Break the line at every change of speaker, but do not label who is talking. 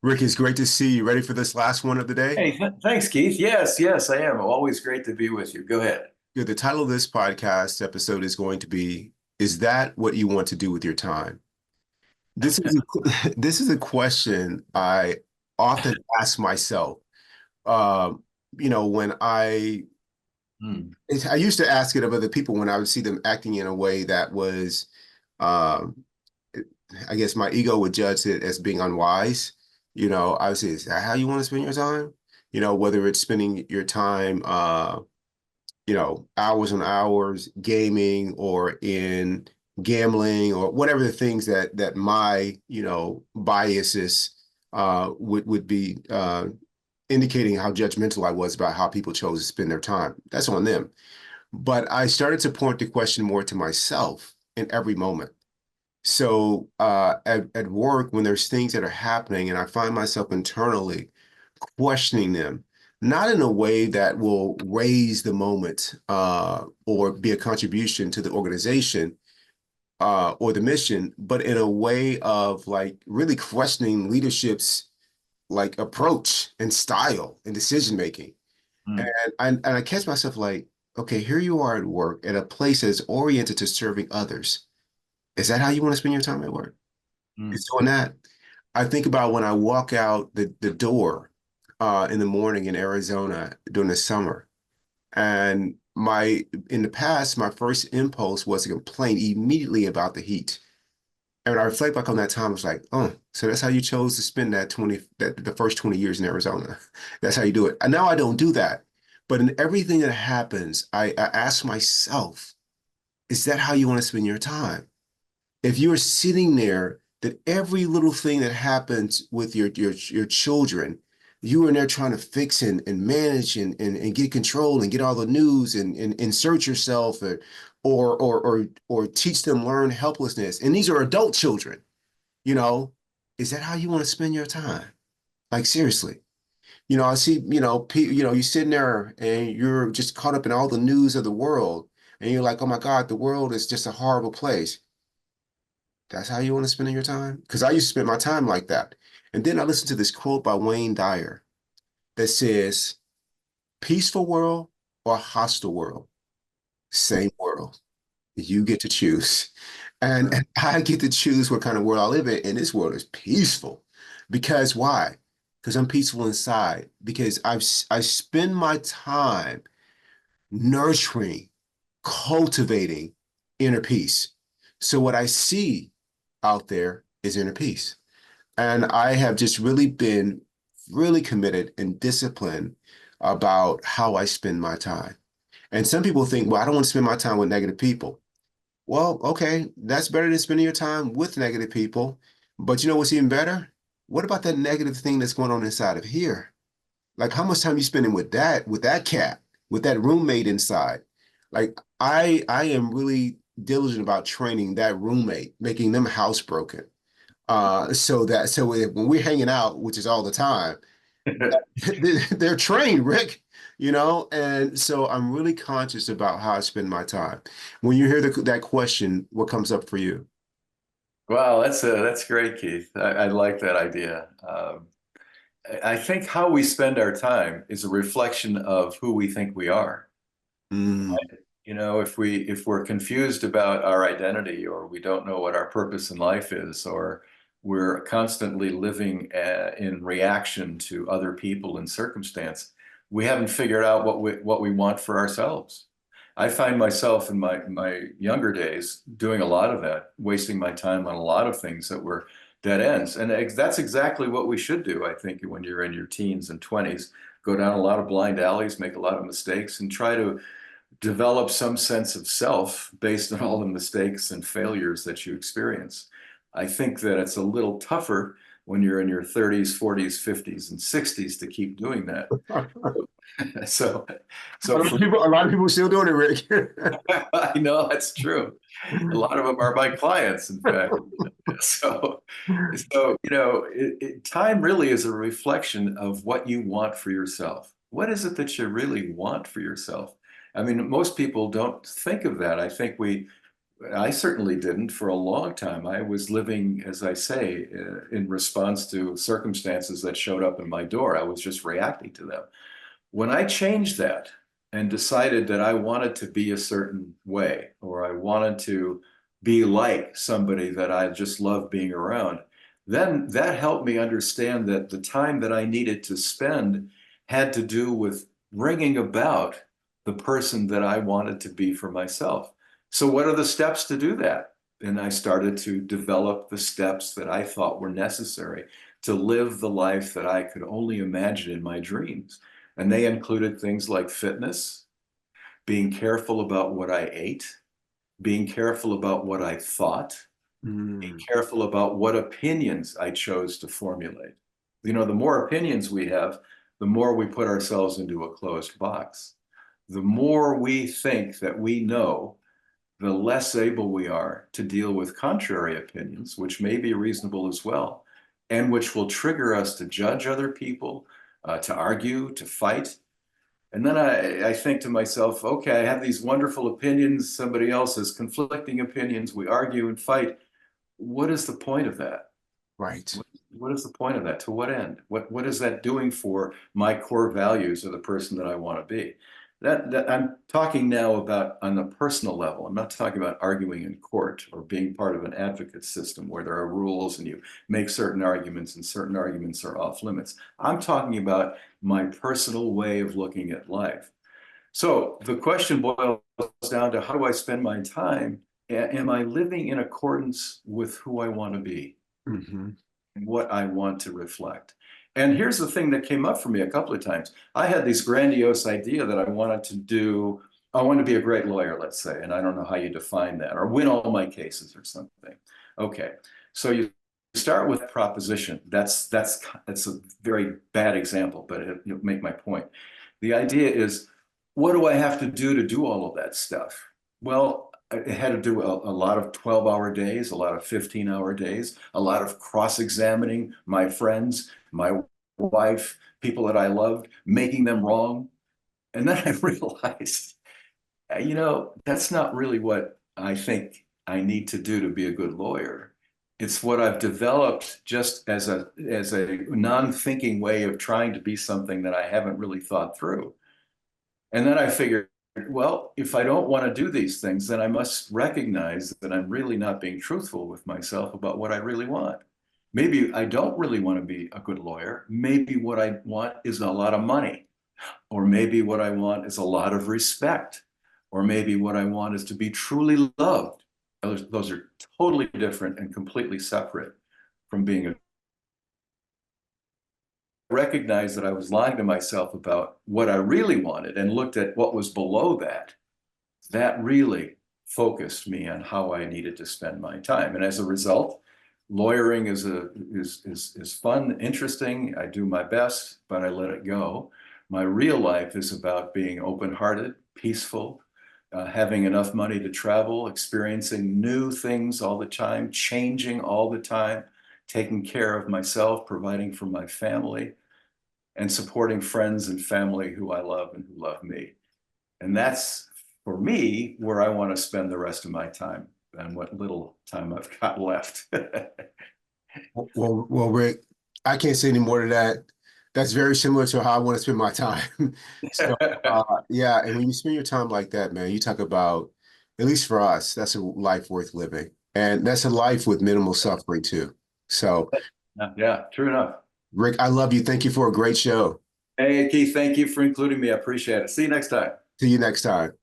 Rick, it's great to see you. Ready for this last one of the day?
Hey, thanks, Keith. Yes, I am. Always great to be with you. Go ahead.
Good. The title of this podcast episode is going to be, Is that what you want to do with your time? This is a question I often ask myself. Um, when
Hmm.
I used to ask it of other people when I would see them acting in a way that was, um, I guess my ego would judge it as being unwise. I would say, is that how you want to spend your time? Whether it's spending your time, hours and hours gaming or in gambling or whatever the things that my, biases would be indicating how judgmental I was about how people chose to spend their time. That's on them. But I started to point the question more to myself in every moment. So at work, when there's things that are happening and I find myself internally questioning them, not in a way that will raise the moment or be a contribution to the organization or the mission, but in a way of like really questioning leadership's like approach and style and decision making. And
Hmm.
I catch myself like, okay, here you are at work at a place that's oriented to serving others. Is that how you want to spend your time at work?
Hmm.
It's doing that. I think about when I walk out the door in the morning in Arizona during the summer. And in the past, my first impulse was to complain immediately about the heat. And I reflect back on that time, I was like, oh, so that's how you chose to spend the first 20 years in Arizona. That's how you do it. And now I don't do that. But in everything that happens, I ask myself, is that how you want to spend your time? If you're sitting there, that every little thing that happens with your children, you are in there trying to fix and manage and get control and get all the news and insert yourself or teach them learn helplessness. And these are adult children, you know, is that how you want to spend your time? Like seriously. I see, you're sitting there and you're just caught up in all the news of the world, and you're like, oh my God, the world is just a horrible place. That's how you want to spend your time? Because I used to spend my time like that. And then I listened to this quote by Wayne Dyer that says, peaceful world or hostile world, same world. You get to choose. And I get to choose what kind of world I live in. And this world is peaceful. Because why? Because I'm peaceful inside. Because I spend my time nurturing, cultivating inner peace. So what I see out there is inner peace. And I have just really been really committed and disciplined about how I spend my time. And some people think, well, I don't want to spend my time with negative people. Well, okay, that's better than spending your time with negative people. But you know what's even better? What about that negative thing that's going on inside of here? Like how much time you spending with that cat, with that roommate inside? Like I am really diligent about training that roommate, making them housebroken. When we're hanging out, which is all the time, they're trained, Rick, and so I'm really conscious about how I spend my time. When you hear that question, what comes up for you?
Wow, that's great, Keith. I like that idea. I think how we spend our time is a reflection of who we think we are.
Mm.
You know, if we're confused about our identity, or we don't know what our purpose in life is, or we're constantly living in reaction to other people and circumstance, we haven't figured out what we want for ourselves. I find myself in my younger days doing a lot of that, wasting my time on a lot of things that were dead ends. And that's exactly what we should do, I think, when you're in your teens and 20s. Go down a lot of blind alleys, make a lot of mistakes, and try to develop some sense of self based on all the mistakes and failures that you experience. I think that it's a little tougher when you're in your 30s, 40s, 50s, and 60s to keep doing that. So, so for
A lot of people still doing it, Rick.
I know that's true. A lot of them are my clients, in fact. So, time really is a reflection of what you want for yourself. What is it that you really want for yourself? I mean, most people don't think of that. I think I certainly didn't for a long time. I was living, as I say, in response to circumstances that showed up in my door. I was just reacting to them. When I changed that and decided that I wanted to be a certain way, or I wanted to be like somebody that I just love being around, then that helped me understand that the time that I needed to spend had to do with bringing about the person that I wanted to be for myself. So, what are the steps to do that? And I started to develop the steps that I thought were necessary to live the life that I could only imagine in my dreams. And they included things like fitness, being careful about what I ate, being careful about what I thought, being
Mm,
careful about what opinions I chose to formulate. You know, the more opinions we have, the more we put ourselves into a closed box. The more we think that we know, the less able we are to deal with contrary opinions, which may be reasonable as well, and which will trigger us to judge other people, to argue, to fight. And then I think to myself, okay, I have these wonderful opinions. Somebody else has conflicting opinions. We argue and fight. What is the point of that?
right.
What is the point of that? To what end? What is that doing for my core values or the person that I want to be? That I'm talking now about on the personal level. I'm not talking about arguing in court or being part of an advocate system where there are rules and you make certain arguments and certain arguments are off limits. I'm talking about my personal way of looking at life. So the question boils down to how do I spend my time? Am I living in accordance with who I want to be?
Hmm.
What I want to reflect. And here's the thing that came up for me a couple of times. I had this grandiose idea that I wanted to do, I wanted to be a great lawyer, let's say, and I don't know how you define that, or win all my cases or something. Okay, so you start with proposition. That's a very bad example, but it'll make my point. The idea is, what do I have to do all of that stuff? Well, it had to do a lot of 12-hour days, a lot of 15-hour days, a lot of cross-examining my friends, my wife, people that I loved, making them wrong. And then I realized, that's not really what I think I need to do to be a good lawyer. It's what I've developed just as a non-thinking way of trying to be something that I haven't really thought through. And then I figured, well, if I don't want to do these things, then I must recognize that I'm really not being truthful with myself about what I really want. Maybe I don't really want to be a good lawyer. Maybe what I want is a lot of money, or maybe what I want is a lot of respect, or maybe what I want is to be truly loved. Those are totally different and completely separate from being a recognized that I was lying to myself about what I really wanted and looked at what was below that, that really focused me on how I needed to spend my time. And as a result, lawyering is fun, interesting. I do my best, but I let it go. My real life is about being open-hearted, peaceful, having enough money to travel, experiencing new things all the time, changing all the time, taking care of myself, providing for my family, and supporting friends and family who I love and who love me. And that's, for me, where I want to spend the rest of my time and what little time I've got left.
Well, Rick, I can't say any more to that. That's very similar to how I want to spend my time. So, yeah, and when you spend your time like that, man, you talk about, at least for us, that's a life worth living. And that's a life with minimal suffering too. So,
Yeah, true enough.
Rick, I love you. Thank you for a great show.
Hey, Keith, thank you for including me. I appreciate it. See you next time.
See you next time.